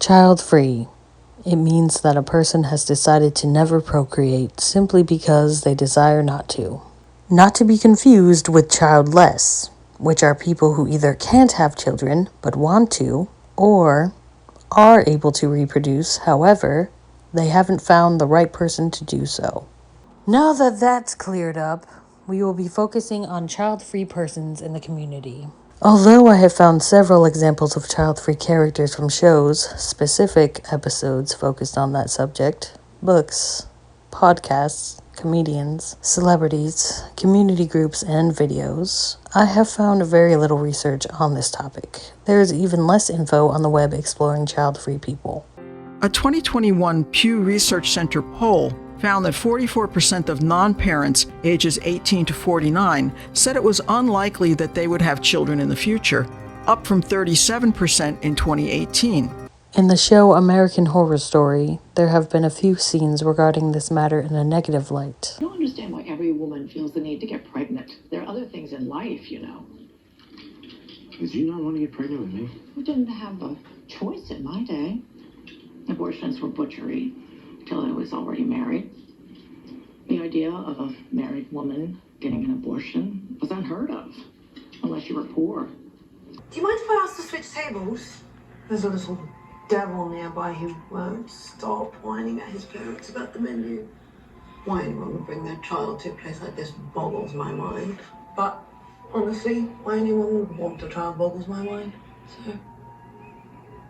Child-free. It means that a person has decided to never procreate simply because they desire not to. Not to be confused with childless, which are people who either can't have children but want to, or are able to reproduce, however, they haven't found the right person to do so. Now that that's cleared up, we will be focusing on child-free persons in the community. Although I have found several examples of child-free characters from shows, specific episodes focused on that subject, books, podcasts, comedians, celebrities, community groups, and videos, I have found very little research on this topic. There is even less info on the web exploring child-free people. A 2021 Pew Research Center poll found that 44% of non-parents ages 18 to 49 said it was unlikely that they would have children in the future, up from 37% in 2018. In the show American Horror Story, there have been a few scenes regarding this matter in a negative light. I don't understand why every woman feels the need to get pregnant. There are other things in life, you know. Did you not want to get pregnant with me? We didn't have a choice in my day. Abortions were butchery till I was already married. The idea of a married woman getting an abortion was unheard of, unless you were poor. Do you mind if I ask to switch tables? There's a little devil nearby who won't stop whining at his parents about the menu. Why anyone would bring their child to a place like this boggles my mind. But honestly, why anyone would want a child boggles my mind. So,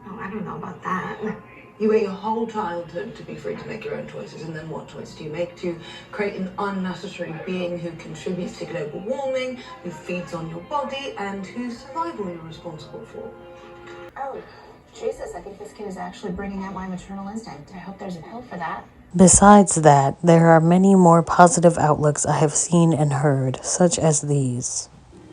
oh, I don't know about that. You wait your whole childhood to be free to make your own choices, and then what choice do you make? To create an unnecessary being who contributes to global warming, who feeds on your body, and whose survival you're responsible for. Oh, Jesus, I think this kid is actually bringing out my maternal instinct. I hope there's a pill for that. Besides that, there are many more positive outlooks I have seen and heard, such as these.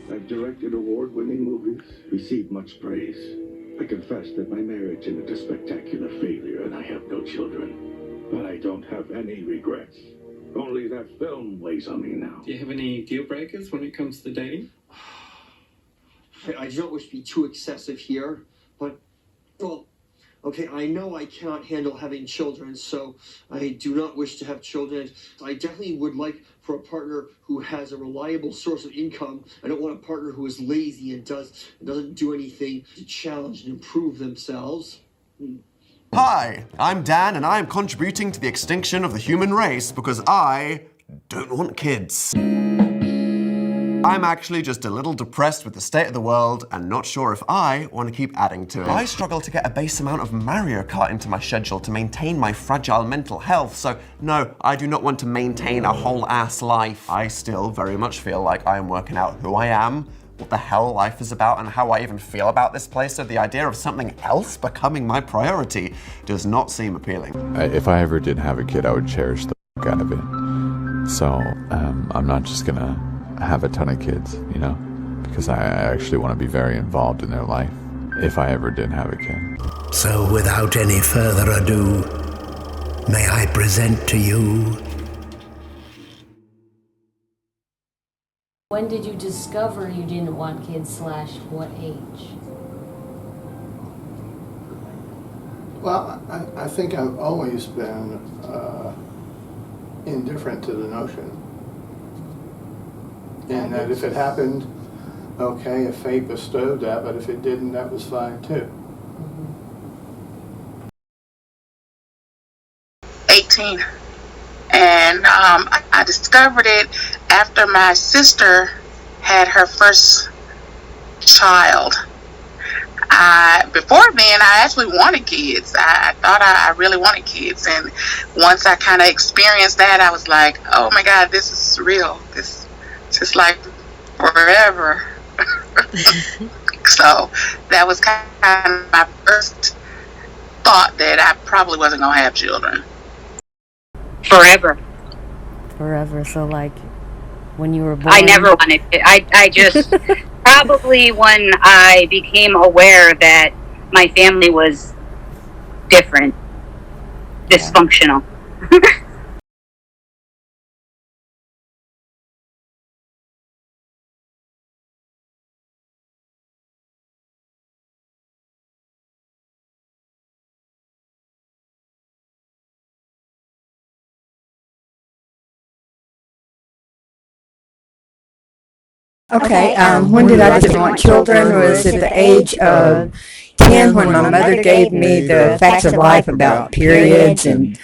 I've directed award-winning movies, received much praise. I confess that my marriage ended a spectacular failure and I have no children. But I don't have any regrets. Only that film weighs on me now. Do you have any deal breakers when it comes to dating? I don't wish to be too excessive here, but, well, okay, I know I cannot handle having children, so I do not wish to have children. I definitely would like for a partner who has a reliable source of income. I don't want a partner who is lazy and doesn't do anything to challenge and improve themselves. Hi, I'm Dan, and I am contributing to the extinction of the human race because I don't want kids. I'm actually just a little depressed with the state of the world and not sure if I want to keep adding to it. I struggle to get a base amount of Mario Kart into my schedule to maintain my fragile mental health, so no, I do not want to maintain a whole ass life. I still very much feel like I am working out who I am, what the hell life is about, and how I even feel about this place, so the idea of something else becoming my priority does not seem appealing. If I ever did have a kid, I would cherish the fuck out of it. So, I'm not just gonna have a ton of kids, you know, because I actually want to be very involved in their life, if I ever did have a kid. So without any further ado, may I present to you... When did you discover you didn't want kids / what age? Well, I think I've always been indifferent to the notion. And that if it happened, okay, if fate bestowed that, but if it didn't, that was fine too. 18. And I discovered it after my sister had her first child. Before then, I actually wanted kids. I thought I really wanted kids. And once I kind of experienced that, I was like, oh my God, this is real. This just like forever. So that was kind of my first thought that I probably wasn't going to have children. Forever. Forever, so like when you were born? I never wanted it. I just, probably when I became aware that my family was different, dysfunctional. Okay, when did I just want children? Was at the age of 10 when my mother gave me the facts of life about periods and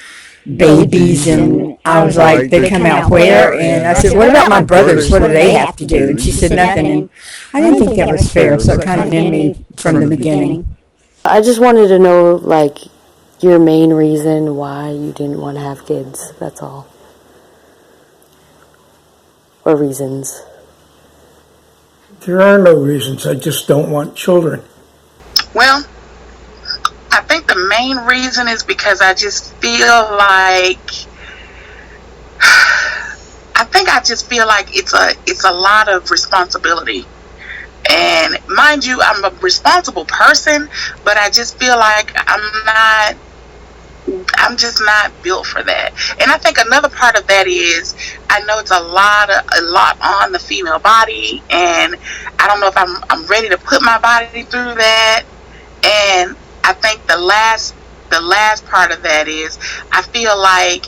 babies, and I was like, they come out where? And I said, what about my brothers? What do they have to do? And she said, nothing. And I didn't think that was fair, so it kind of ended me from the beginning. I just wanted to know, like, your main reason why you didn't want to have kids. That's all. Or reasons. There are no reasons. I just don't want children. Well, I think the main reason is because I just feel like it's a lot of responsibility. And mind you, I'm a responsible person, but I just feel like I'm just not built for that. And I think another part of that is I know it's a lot on the female body, and I don't know if I'm ready to put my body through that. And I think the last part of that is I feel like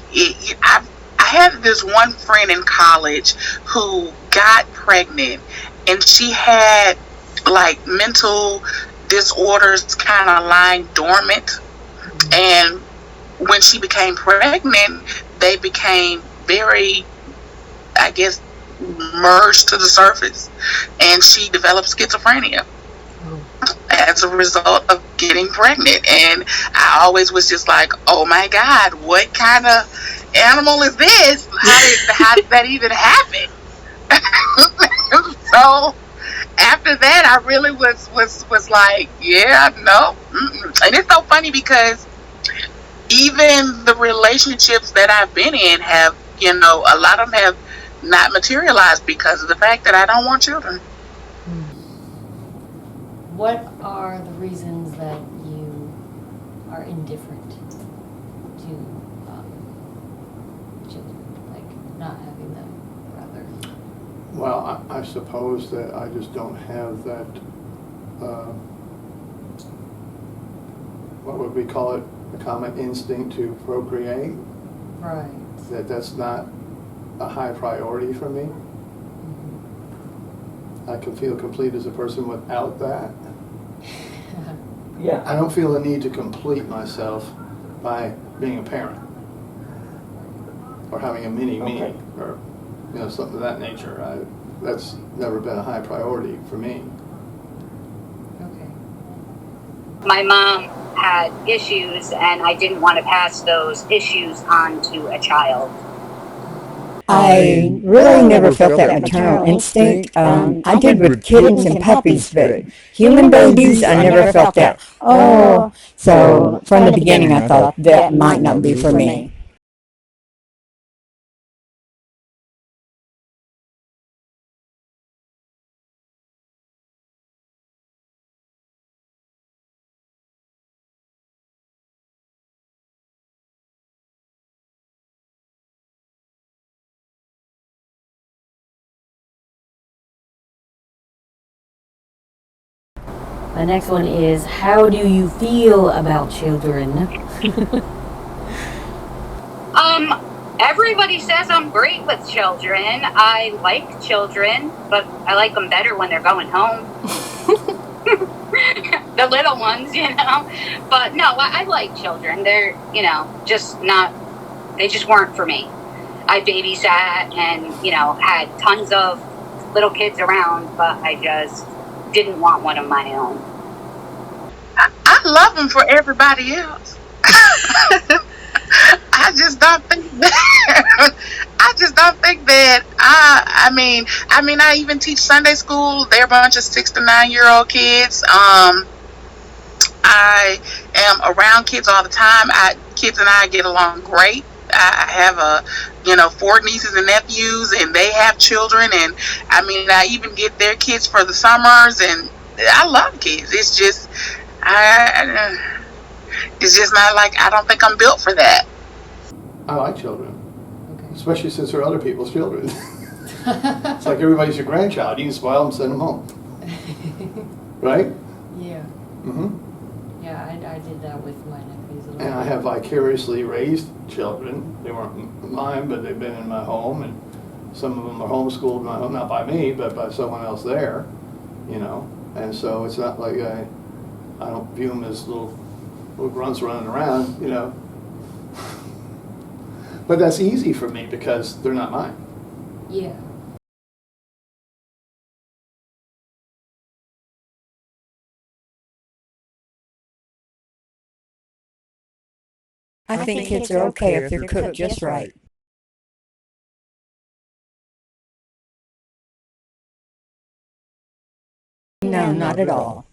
I had this one friend in college who got pregnant, and she had like mental disorders kind of lying dormant. And when she became pregnant, they became very, I guess, merged to the surface, and she developed schizophrenia as a result of getting pregnant. And I always was just like, oh my God, what kind of animal is this? How did that even happen? So after that, I really was like, yeah, no. And it's so funny because even the relationships that I've been in have, a lot of them have not materialized because of the fact that I don't want children. What are the reasons that you are indifferent to children, like not having them, rather? Well, I suppose that I just don't have that, what would we call it, a common instinct to procreate. Right. That's not a high priority for me. I can feel complete as a person without that. Yeah. I don't feel the need to complete myself by being a parent or having a mini-me or something of that nature. That's never been a high priority for me. Okay. My mom had issues, and I didn't want to pass those issues on to a child. I really never felt that maternal instinct. I did with kittens and puppies, but human babies, I never felt that. Oh, so from the beginning I thought that might not be for me. The next one is, how do you feel about children? Everybody says I'm great with children. I like children, but I like them better when they're going home. The little ones, But no, I like children. They're, just not, they just weren't for me. I babysat and, had tons of little kids around, but I just didn't want one of my own. I love them for everybody else. I just don't think that I even teach Sunday school. They're a bunch of 6 to 9 year old kids. I am around kids all the time. Kids and I get along great. I have 4 nieces and nephews, and they have children, and I even get their kids for the summers, and I love kids. It's just it's just not like, I don't think I'm built for that. I like children, especially since they're other people's children. It's like everybody's your grandchild. You can spoil them, send them home. Right? Yeah. Mm-hmm. Yeah, I did that with my nephews a lot. And I have vicariously raised children. They weren't mine, but they've been in my home. And Some of them are homeschooled, not by me, but by someone else there, you know. And so it's not like I don't view them as little grunts running around, you know. But that's easy for me because they're not mine. Yeah. I think kids are okay if they're cooked just right. No, not at all.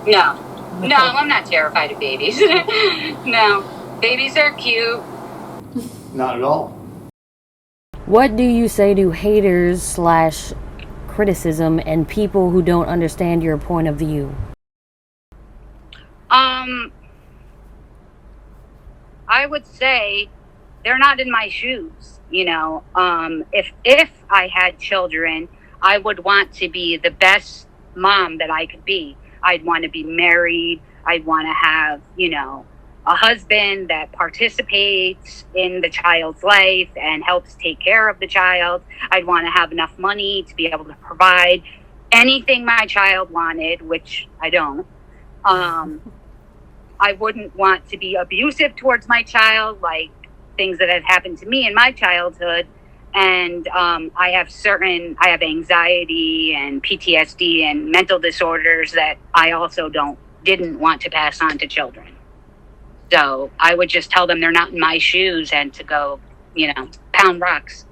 No. No, I'm not terrified of babies. No. Babies are cute. Not at all. What do you say to haters / criticism and people who don't understand your point of view? I would say they're not in my shoes, you know. If I had children, I would want to be the best mom that I could be. I'd want to be married. I'd want to have, you know, a husband that participates in the child's life and helps take care of the child. I'd want to have enough money to be able to provide anything my child wanted, which I don't. I wouldn't want to be abusive towards my child, like things that have happened to me in my childhood. And I have anxiety and PTSD and mental disorders that I also didn't want to pass on to children. So I would just tell them they're not in my shoes and to go, you know, pound rocks.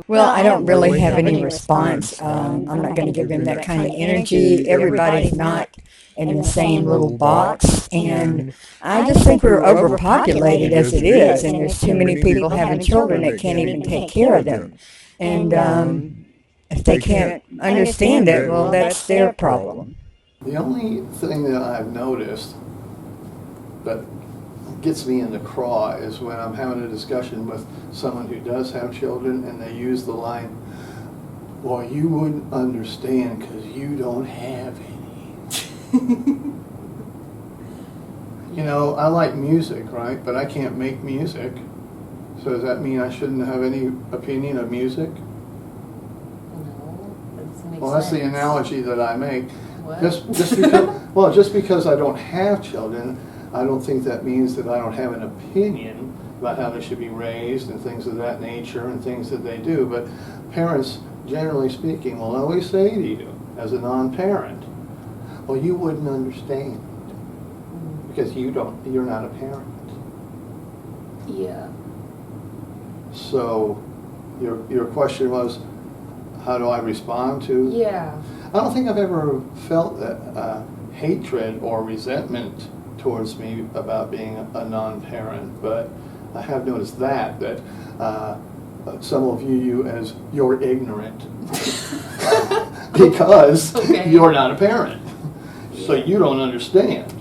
Well, I don't really have any response. I'm not going to give them that kind of energy. Everybody's not in the same little box. And I just think we're overpopulated as it is. And there's too many people having children that can't even take care of them. And if they can't understand it, well, that's their problem. The only thing that I've noticed that gets me in the craw is when I'm having a discussion with someone who does have children and they use the line, well, you wouldn't understand because you don't have any. You know, I like music, right? But I can't make music. So does that mean I shouldn't have any opinion of music? No, that doesn't make Well, that's sense. the analogy that I make. What? Just because I don't have children, I don't think that means that I don't have an opinion about how they should be raised and things of that nature and things that they do. But parents, generally speaking, will always say to you, as a non-parent, well, you wouldn't understand because you're not a parent. Yeah. So your question was, how do I respond to? Yeah. I don't think I've ever felt that hatred or resentment towards me about being a non-parent, but I have noticed that some will view you as you're ignorant because you're not a parent, so you don't understand.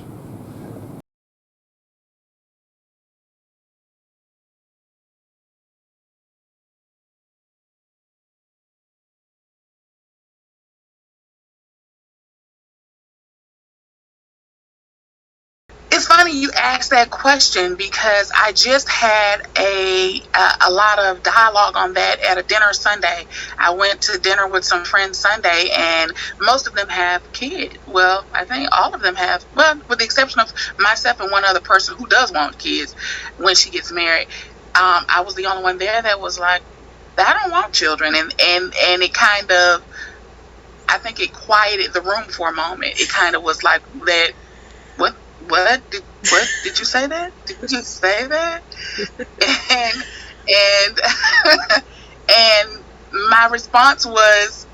It's funny funny you asked that question because I just had a lot of dialogue on that at a dinner Sunday. I went to dinner with some friends Sunday, and most of them have kids. Well, I think all of them have, well, with the exception of myself and one other person who does want kids when she gets married. I was the only one there that was like, I don't want children. And it kind of, I think it quieted the room for a moment. It kind of was like that. What did you say that? Did you just say that? And and my response was,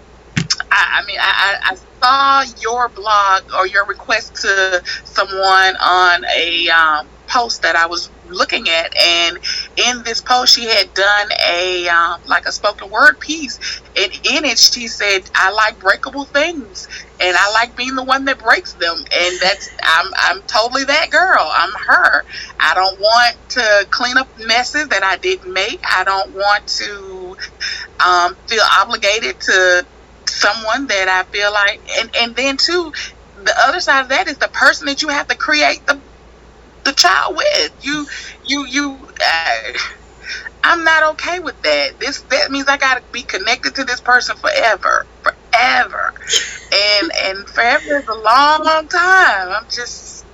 I saw your blog or your request to someone on a post that I was looking at, and in this post she had done a like a spoken word piece, and in it she said, I like breakable things and I like being the one that breaks them, and that's I'm totally that girl. I'm her. I don't want to clean up messes that I didn't make. I don't want to feel obligated to someone that I feel like, and then too, the other side of that is the person that you have to create the child with. I'm not okay with that. That means I gotta be connected to this person forever. And forever is a long, long time. I'm just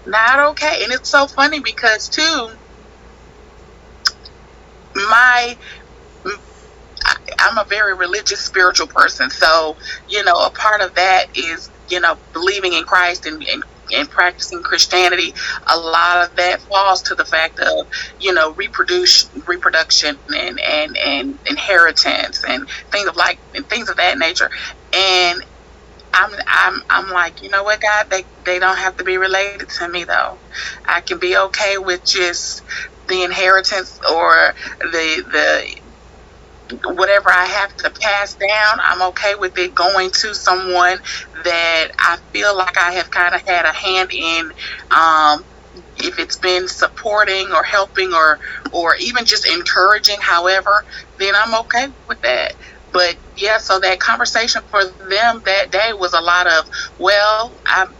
not okay. And it's so funny because too, I'm a very religious, spiritual person. So, a part of that is, believing in Christ and practicing Christianity. A lot of that falls to the fact of, reproduction and inheritance and things of that nature. And I'm like, you know what, God, they don't have to be related to me though. I can be okay with just the inheritance or the whatever I have to pass down. I'm okay with it going to someone that I feel like I have kind of had a hand in, if it's been supporting or helping or even just encouraging, however, then I'm okay with that. But yeah, so that conversation for them that day was a lot of, well,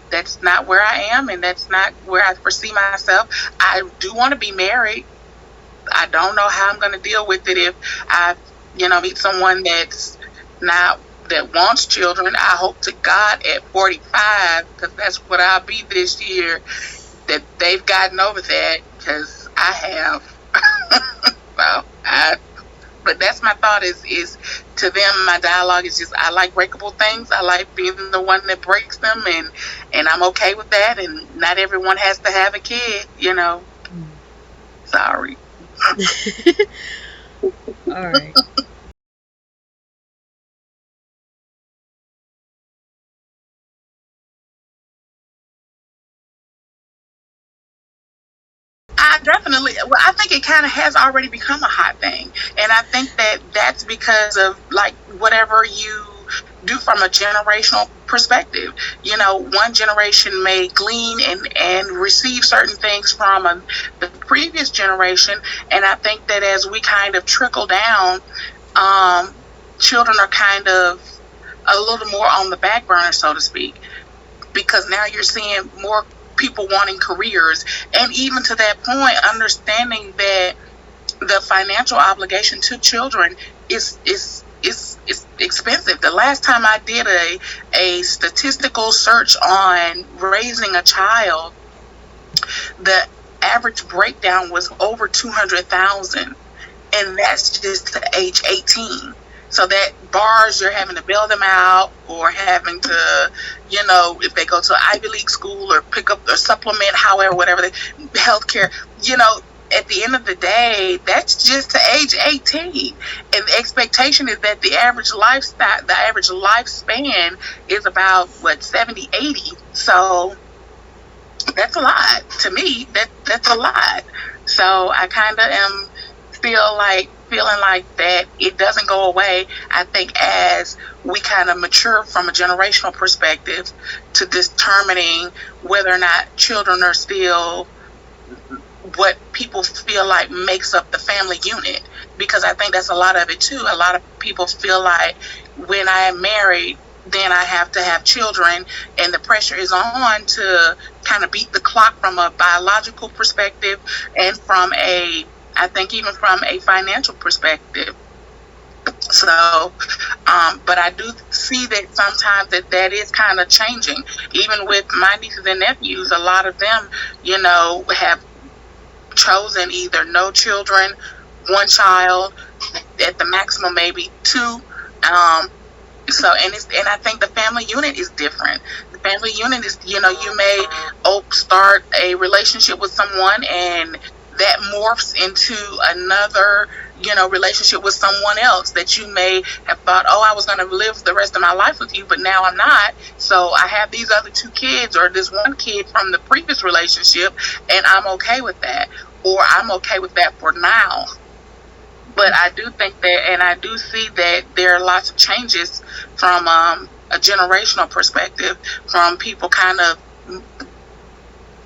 that's not where I am, and that's not where I foresee myself. I do want to be married. I don't know how I'm going to deal with it if I meet someone that wants children. I hope to God at 45, because that's what I'll be this year, that they've gotten over that, because I have. But that's my thought is to them, my dialogue is just, I like breakable things. I like being the one that breaks them, and I'm okay with that. And not everyone has to have a kid, Sorry. All right. I think it kind of has already become a hot thing. And I think that's because of like whatever you do from a generational perspective. One generation may glean and receive certain things from the previous generation. And I think that as we kind of trickle down, children are kind of a little more on the back burner, so to speak, because now you're seeing more people wanting careers, and even to that point, understanding that the financial obligation to children is expensive. The last time I did a statistical search on raising a child, the average breakdown was over $200,000, and that's just to age 18. So that bars, you're having to bail them out, or having to, if they go to an Ivy League school or pick up or supplement, however, whatever, healthcare, at the end of the day, that's just to age 18. And the expectation is that the average lifespan is about 70, 80. So that's a lot to me. That's a lot. So I kind of am feeling like that it doesn't go away. I think as we kind of mature from a generational perspective to determining whether or not children are still what people feel like makes up the family unit, because I think that's a lot of it too. A lot of people feel like when I am married, then I have to have children, and the pressure is on to kind of beat the clock from a biological perspective and I think even from a financial perspective. So, but I do see that sometimes that is kind of changing. Even with my nieces and nephews, a lot of them, have chosen either no children, one child, at the maximum maybe two. So and I think the family unit is different. The family unit is, you may start a relationship with someone and that morphs into another, relationship with someone else that you may have thought, oh, I was going to live the rest of my life with you, but now I'm not. So I have these other two kids or this one kid from the previous relationship, and I'm okay with that, or I'm okay with that for now. But I do think that, and I do see that there are lots of changes from a generational perspective, from people kind of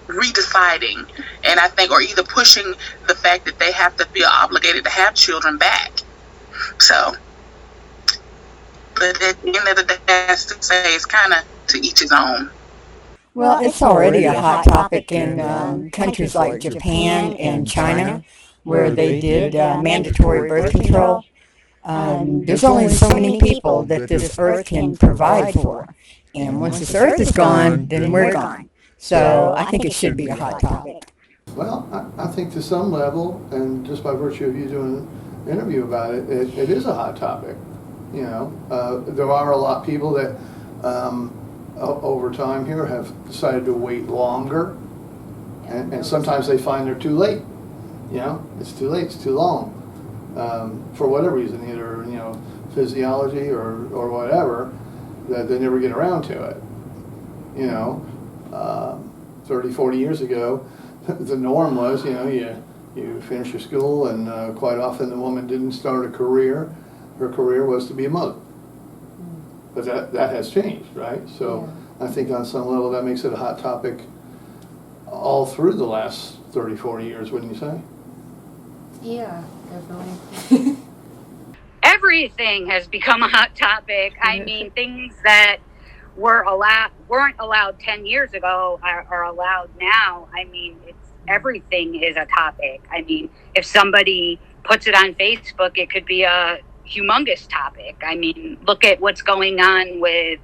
redeciding, and I think, or either pushing the fact that they have to feel obligated to have children back. So, but at the end of the day, I still say it's kind of to each his own. Well, it's already a hot topic in countries like Japan and China, where they did mandatory birth control. There's only so many people that this earth can provide for. And once this earth is gone, then we're gone. So I think it should be a hot topic. Well, I think to some level, and just by virtue of you doing an interview about it, it is a hot topic. There are a lot of people that over time here have decided to wait longer, and sometimes they find they're too late. It's too late, it's too long, for whatever reason, either physiology or whatever, that they never get around to it. 30, 40 years ago, the norm was, you finish your school, and quite often the woman didn't start a career. Her career was to be a mother. But that has changed, right? So I think on some level that makes it a hot topic all through the last 30, 40 years, wouldn't you say? Yeah, definitely. Everything has become a hot topic. I mean, things that weren't allowed 10 years ago are allowed now. I mean, everything is a topic. I mean, if somebody puts it on Facebook, it could be a humongous topic. I mean, look at what's going on with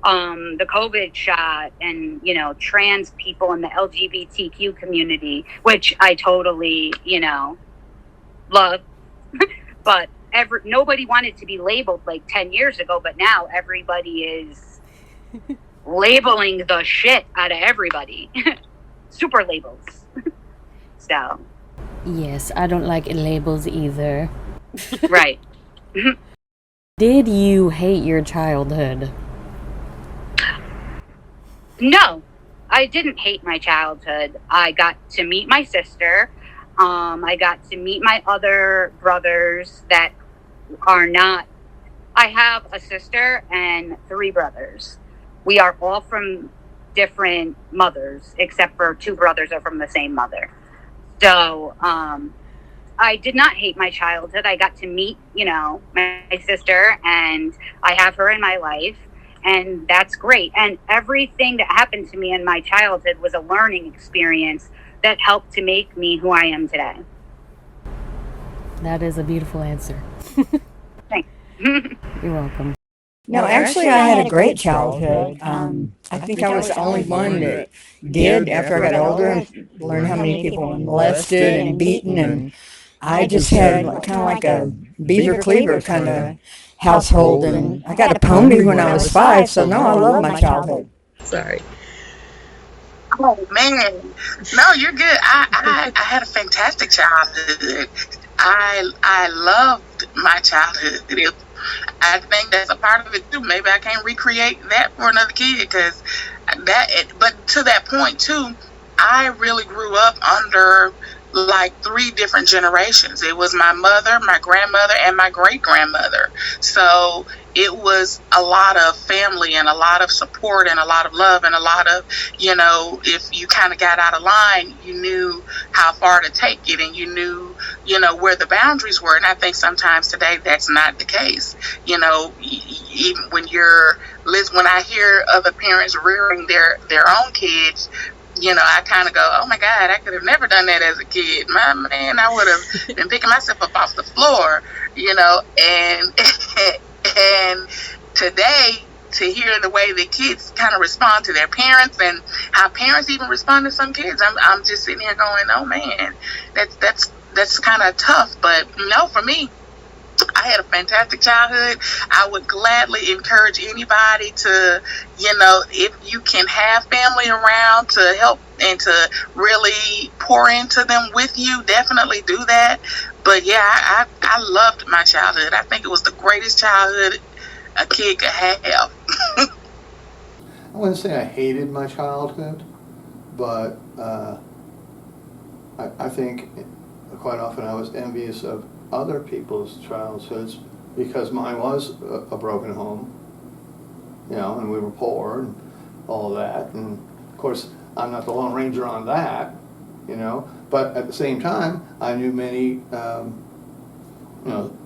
the COVID shot and, trans people in the LGBTQ community, which I totally, love. But nobody wanted to be labeled like 10 years ago, but now everybody is labeling the shit out of everybody. Super labels. So. Yes, I don't like labels either. Right. Did you hate your childhood? No, I didn't hate my childhood. I got to meet my sister. I got to meet my other brothers that are not. I have a sister and 3 brothers. We are all from different mothers, except for 2 brothers are from the same mother. So, I did not hate my childhood. I got to meet, my sister, and I have her in my life, and that's great. And everything that happened to me in my childhood was a learning experience that helped to make me who I am today. That is a beautiful answer. Thanks. You're welcome. No, actually, I had a great childhood. I think I was the only one that did after I got older and learned how many people were molested and beaten, and I just had kind of like a Beaver Cleaver kind of household, and I got a pony when I was 5, so no, I love my childhood. Sorry. Oh man, no, you're good. I had a fantastic childhood. I loved my childhood. I think that's a part of it too. Maybe I can't recreate that for another kid, because but to that point too, I really grew up under like 3 different generations. It was my mother, my grandmother, and my great grandmother. So it was a lot of family and a lot of support and a lot of love and a lot of, if you kind of got out of line, you knew how far to take it, and you knew where the boundaries were. And I think sometimes today that's not the case. Even when when I hear other parents rearing their own kids, I kind of go, oh my God, I could have never done that as a kid. My man, I would have been picking myself up off the floor, and and today, to hear the way the kids kind of respond to their parents and how parents even respond to some kids, I'm just sitting here going, oh man, that's kind of tough. But no, for me, I had a fantastic childhood. I would gladly encourage anybody to, if you can have family around to help and to really pour into them with you, definitely do that. But yeah, I loved my childhood. I think it was the greatest childhood a kid could have. I wouldn't say I hated my childhood, but I think quite often I was envious of other people's childhoods because mine was a broken home, and we were poor and all of that. And of course, I'm not the Lone Ranger on that, but at the same time, I knew many,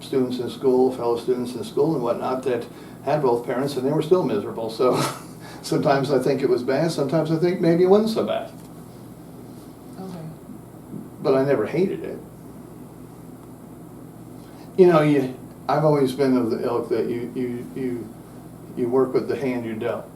students in school, fellow students in school and whatnot that had both parents and they were still miserable. So sometimes I think it was bad, sometimes I think maybe it wasn't so bad. Okay. But I never hated it. I've always been of the ilk that you work with the hand you're dealt.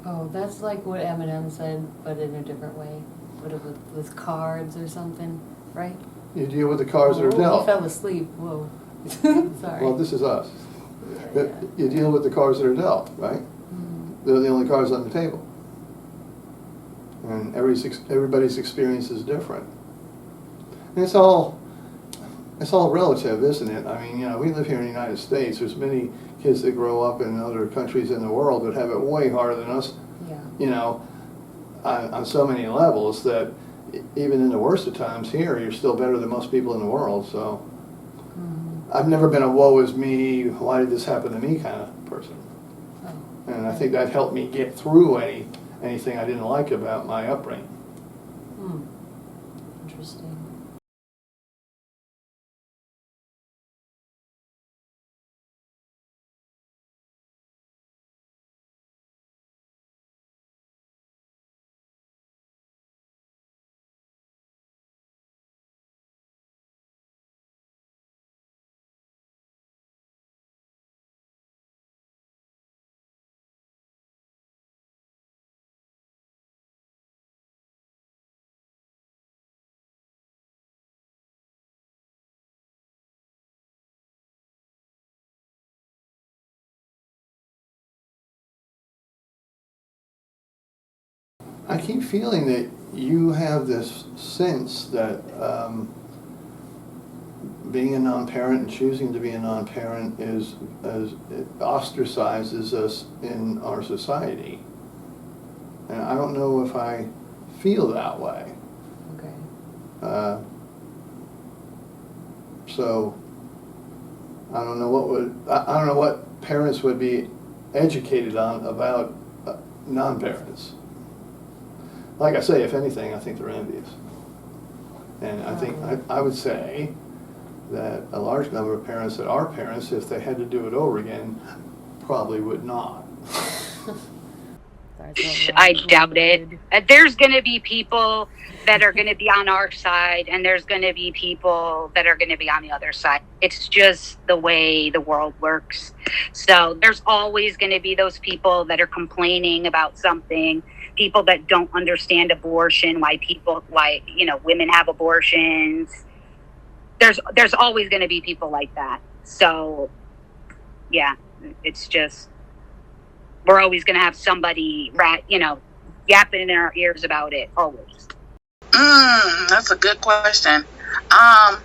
Oh, that's like what Eminem said, but in a different way. What with cards or something, right? You deal with the cards that are dealt. He fell asleep. Whoa. Sorry. Well, this is us. Yeah. You deal with the cards that are dealt, right? Mm-hmm. They're the only cards on the table. And everybody's experience is different. And it's all relative, isn't it? I mean, we live here in the United States. There's many kids that grow up in other countries in the world that have it way harder than us, on so many levels that even in the worst of times here, you're still better than most people in the world. So I've never been a woe is me, why did this happen to me kind of person. Oh. And I think that helped me get through anything I didn't like about my upbringing. Interesting. I keep feeling that you have this sense that being a non-parent and choosing to be a non-parent it ostracizes us in our society. And I don't know if I feel that way. Okay. So I don't know what parents would be educated on about non-parents. Like I say, if anything, I think they're envious. And I think I would say that a large number of parents that are parents, if they had to do it over again, probably would not. I doubt it. There's going to be people that are going to be on our side, and there's going to be people that are going to be on the other side. It's just the way the world works. So there's always going to be those people that are complaining about something, people that don't understand abortion, why women have abortions. There's always going to be people like that. So yeah, it's just, we're always going to have somebody yapping in our ears about it, always. That's a good question. I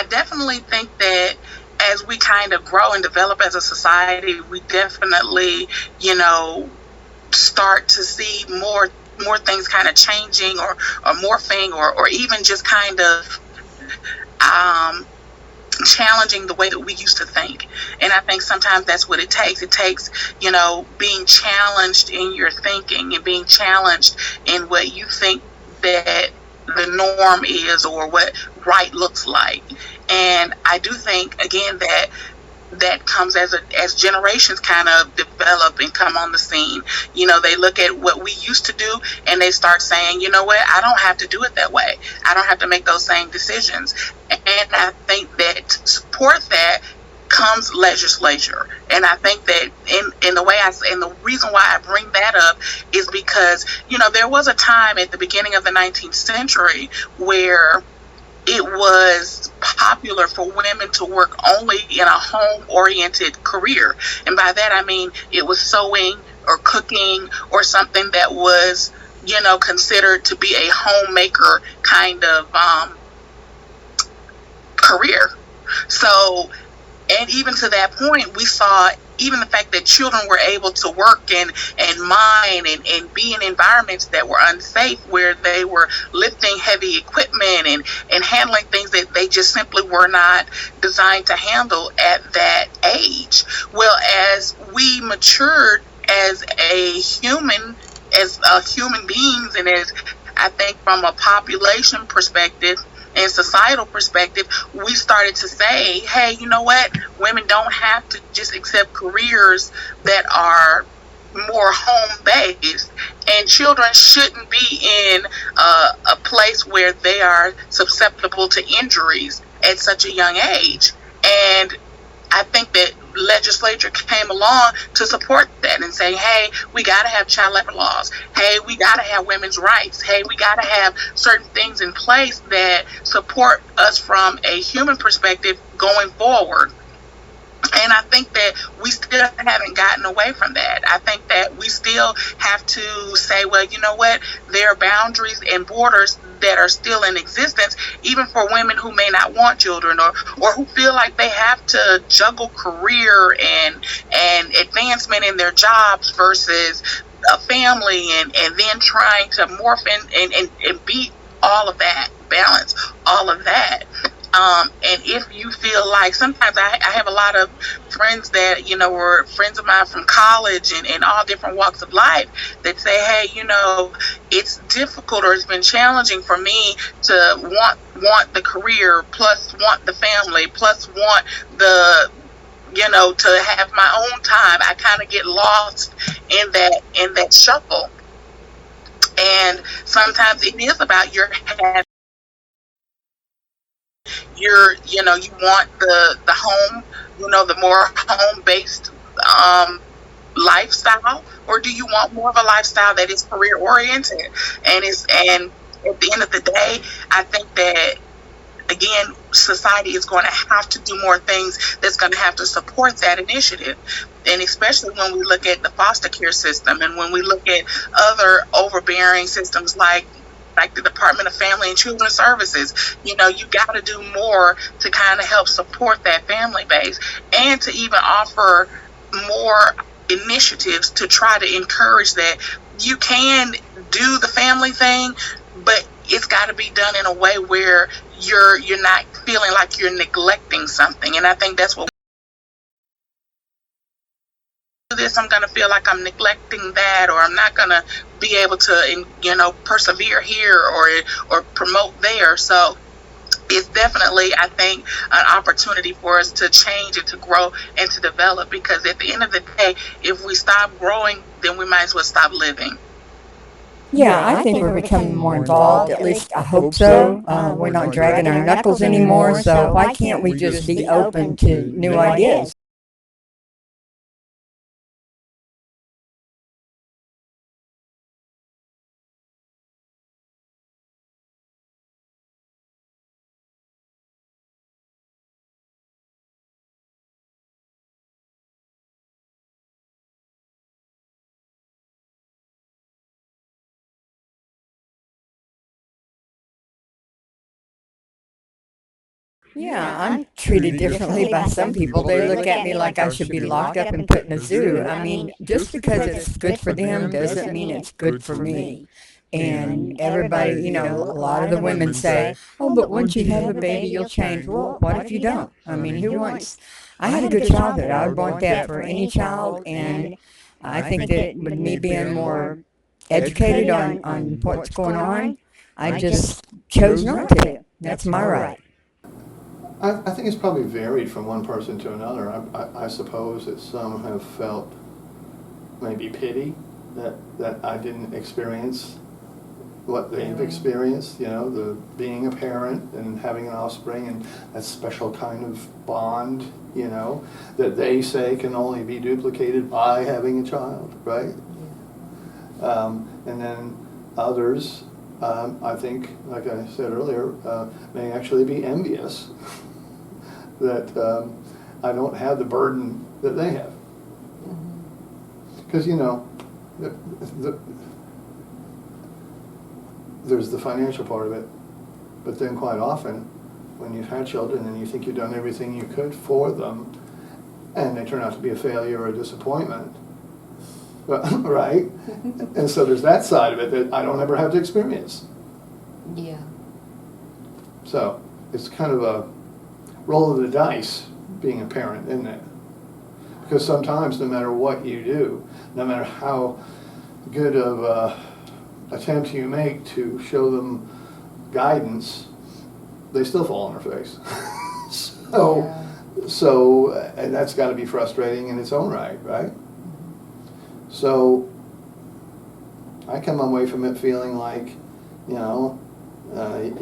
definitely think that as we kind of grow and develop as a society, we definitely, start to see more things kind of changing or morphing or even just kind of challenging the way that we used to think. And I think sometimes that's what it takes. It takes, being challenged in your thinking and being challenged in what you think that the norm is or what right looks like. And I do think, again, that comes as generations kind of develop and come on the scene. You know, they look at what we used to do and they start saying, you know what, I don't have to do it that way. I don't have to make those same decisions. And I think that to support that comes legislature. And I think that in the way and the reason why I bring that up is because, you know, there was a time at the beginning of the 19th century where it was popular for women to work only in a home-oriented career. And by that, I mean it was sewing or cooking or something that was, you know, considered to be a homemaker kind of career. So, and even to that point, we saw even the fact that children were able to work and mine and be in environments that were unsafe, where they were lifting heavy equipment and handling things that they just simply were not designed to handle at that age. Well, as we matured as human beings, and as I think from a population perspective and societal perspective, we started to say, hey, you know what? Women don't have to just accept careers that are more home-based, and children shouldn't be in a place where they are susceptible to injuries at such a young age. And I think that legislature came along to support that and say, hey, we got to have child labor laws. Hey, we got to have women's rights. Hey, we got to have certain things in place that support us from a human perspective going forward. And I think that we still haven't gotten away from that. I think that we still have to say, well, you know what? There are boundaries and borders that are still in existence, even for women who may not want children or who feel like they have to juggle career and advancement in their jobs versus a family and then trying to morph and beat all of that, balance all of that. And if you feel like, sometimes I have a lot of friends that, you know, were friends of mine from college and all different walks of life that say, hey, you know, it's difficult or it's been challenging for me to want the career, plus want the family, plus want the, you know, to have my own time. I kind of get lost in that shuffle. And sometimes it is about you want the home, you know, the more home-based lifestyle, or do you want more of a lifestyle that is career oriented? And at the end of the day, I think that, again, society is going to have to do more things that's going to have to support that initiative. And especially when we look at the foster care system and when we look at other overbearing systems like the Department of Family and Children Services, you know, you got to do more to kind of help support that family base and to even offer more initiatives to try to encourage that you can do the family thing, but it's got to be done in a way where you're not feeling like you're neglecting something. And I think that's what this, I'm going to feel like I'm neglecting that, or I'm not going to be able to, you know, persevere here or promote there. So it's definitely, I think, an opportunity for us to change and to grow and to develop, because at the end of the day, if we stop growing, then we might as well stop living. Yeah, I think we're becoming more involved. At least I hope so. We're not dragging our knuckles anymore, so why can't we just be open to new ideas? Yeah, I'm treated differently by some people. They look at me like I should be locked up and put in a zoo. I mean, just because it's good for them doesn't mean it's good for me. And everybody, you know, a lot of the women say, oh, but once you have a baby, you'll change. Well, what if you don't? I mean, who wants? I had a good childhood. I would want that for any child. And I think that with me being more educated on what's going on, I just chose not to. That's my right. I think it's probably varied from one person to another. I suppose that some have felt maybe pity that I didn't experience what they've experienced, the being a parent and having an offspring and that special kind of bond, that they say can only be duplicated by having a child, right? And then others, I think, like I said earlier, may actually be envious that I don't have the burden that they have. Because, there's the financial part of it, but then quite often when you've had children and you think you've done everything you could for them and they turn out to be a failure or a disappointment, right? And so there's that side of it that I don't ever have to experience. Yeah. So it's kind of a roll of the dice being a parent, isn't it? Because sometimes no matter what you do, no matter how good of a attempt you make to show them guidance, they still fall on their face. So, and that's got to be frustrating in its own right? So, I come away from it feeling like, you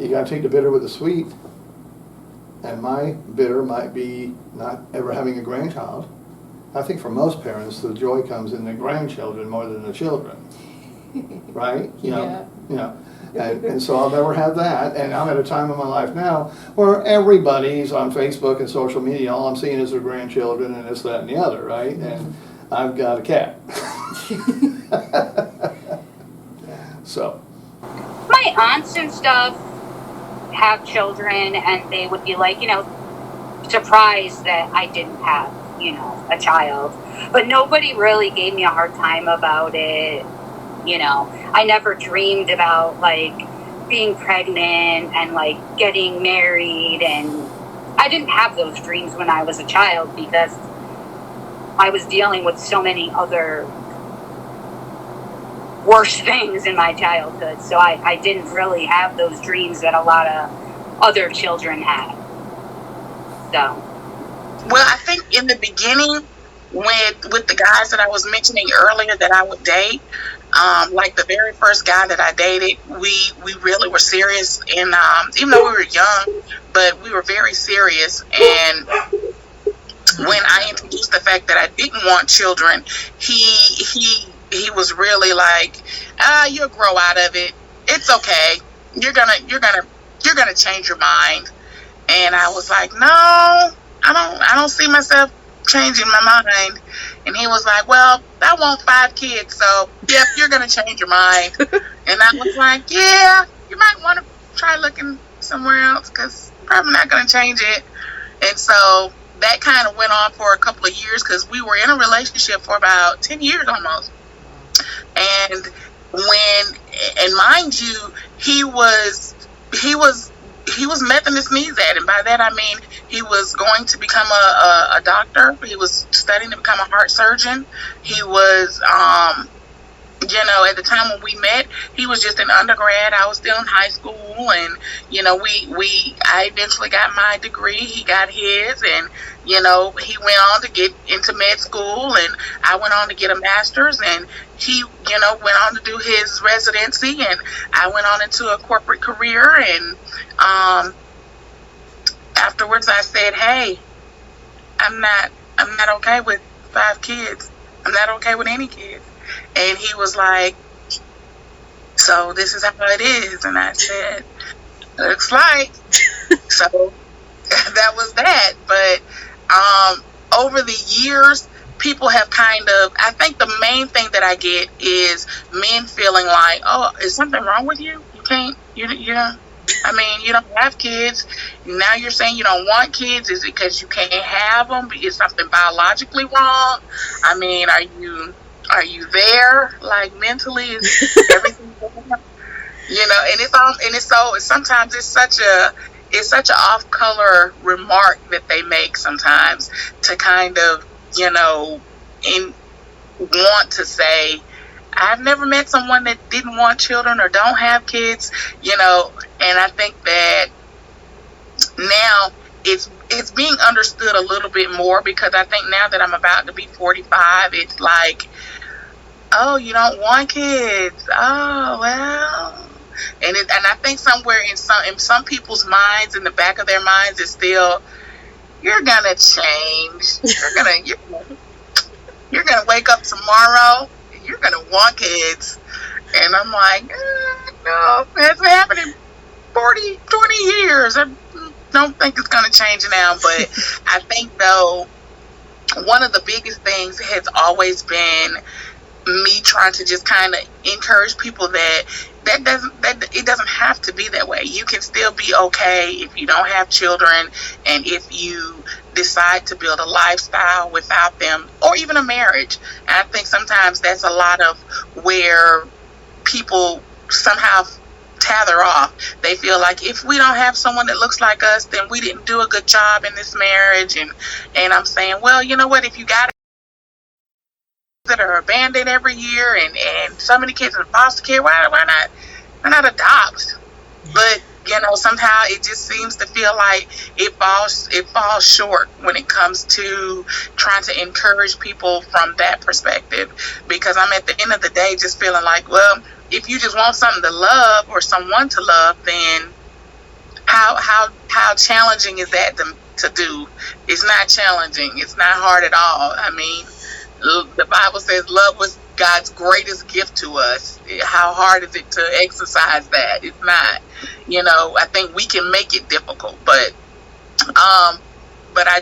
got to take the bitter with the sweet. And my bitter might be not ever having a grandchild. I think for most parents, the joy comes in the grandchildren more than the children. Right? And so I'll never have that. And I'm at a time in my life now where everybody's on Facebook and social media. All I'm seeing is their grandchildren and this, that, and the other, right? And I've got a cat. So. My aunts and stuff have children, and they would be like, surprised that I didn't have, a child. But nobody really gave me a hard time about it. I never dreamed about being pregnant and getting married, and I didn't have those dreams when I was a child because I was dealing with so many other worse things in my childhood. So I didn't really have those dreams that a lot of other children had. So. Well, I think in the beginning, with the guys that I was mentioning earlier that I would date, like the very first guy that I dated, we really were serious, and even though we were young, but we were very serious. And when I introduced the fact that I didn't want children, he was really like, you'll grow out of it. It's okay. You're gonna change your mind. And I was like, no, I don't see myself changing my mind. And he was like, well, I want 5 kids, so yep, you're gonna change your mind. And I was like, yeah, you might want to try looking somewhere else because probably not gonna change it. And so that kind of went on for a couple of years because we were in a relationship for about 10 years almost. And mind you, he was mething his knees at, and by that I mean he was going to become a doctor. He was studying to become a heart surgeon. He was, at the time when we met, he was just an undergrad. I was still in high school, and I eventually got my degree. He got his, and he went on to get into med school, and I went on to get a master's, and he went on to do his residency, and I went on into a corporate career. And afterwards I said, hey, I'm not okay with 5 kids. I'm not okay with any kids. And he was like, so this is how it is. And I said, looks like. So that was that. But over the years, people have I think the main thing that I get is men feeling like, oh, is something wrong with you? You can't, you don't have kids. Now you're saying you don't want kids. Is it because you can't have them? Is something biologically wrong? I mean, are you there? Like mentally, is everything there? Sometimes it's such a off-color remark that they make sometimes to kind of, want to say, I've never met someone that didn't want children or don't have kids, you know, and I think that now it's being understood a little bit more, because I think now that I'm about to be 45, it's like, oh, you don't want kids. Oh, well. And I think somewhere in some people's minds, in the back of their minds, is still, you're gonna change. You're gonna wake up tomorrow and you're gonna want kids. And I'm like, no, that's happening 40, 20 years. I don't think it's gonna change now. But I think, though, one of the biggest things has always been me trying to just kind of encourage people that it doesn't have to be that way. You can still be okay if you don't have children, and if you decide to build a lifestyle without them, or even a marriage. And I think sometimes that's a lot of where people somehow tether off. They feel like, if we don't have someone that looks like us, then we didn't do a good job in this marriage. And I'm saying, well, you know what, if you got that are abandoned every year, and so many kids in foster care, why not adopt? But you know, somehow it just seems to feel like it falls short when it comes to trying to encourage people from that perspective. Because I'm, at the end of the day, just feeling like, well, if you just want something to love or someone to love, then how challenging is that to do? It's not challenging. It's not hard at all. I mean, the Bible says love was God's greatest gift to us. How hard is it to exercise that? It's not. You know, I think we can make it difficult, but I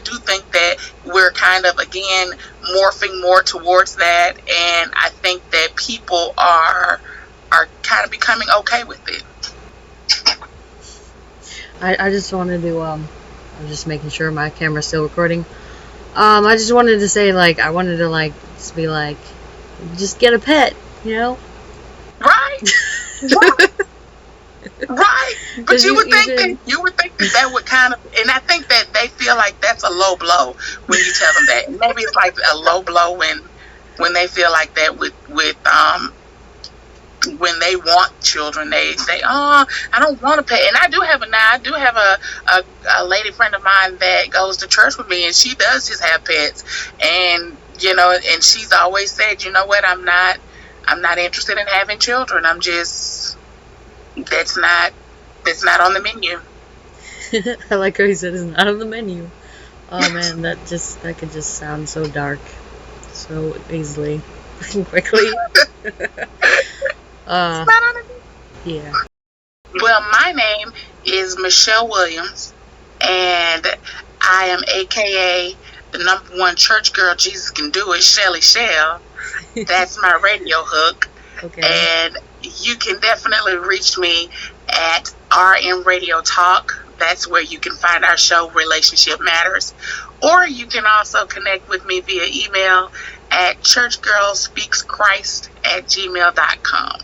do think that we're kind of, again, morphing more towards that, and I think that people are kind of becoming okay with it. I just wanted to I'm just making sure my camera's still recording. I just wanted to say, like, I wanted to, like, just be like, just get a pet, you know? Right. Right. But you would think that would kind of, and I think that they feel like that's a low blow when you tell them that. Maybe it's like a low blow when they feel like that with when they want children. They say, oh, I don't want a pet. And I do have a lady friend of mine that goes to church with me, and she does just have pets. And you know, and she's always said, you know what, I'm not interested in having children. I'm just, that's not on the menu. I like how he said it's not on the menu. Oh man, that could just sound so dark so easily and quickly. Yeah. Well, my name is Michelle Williams, and I am AKA the #1 church girl Jesus can do it, Shelly Shell. That's my radio hook. Okay. And you can definitely reach me at RM Radio Talk. That's where you can find our show, Relationship Matters. Or you can also connect with me via email at churchgirlspeakschrist@gmail.com.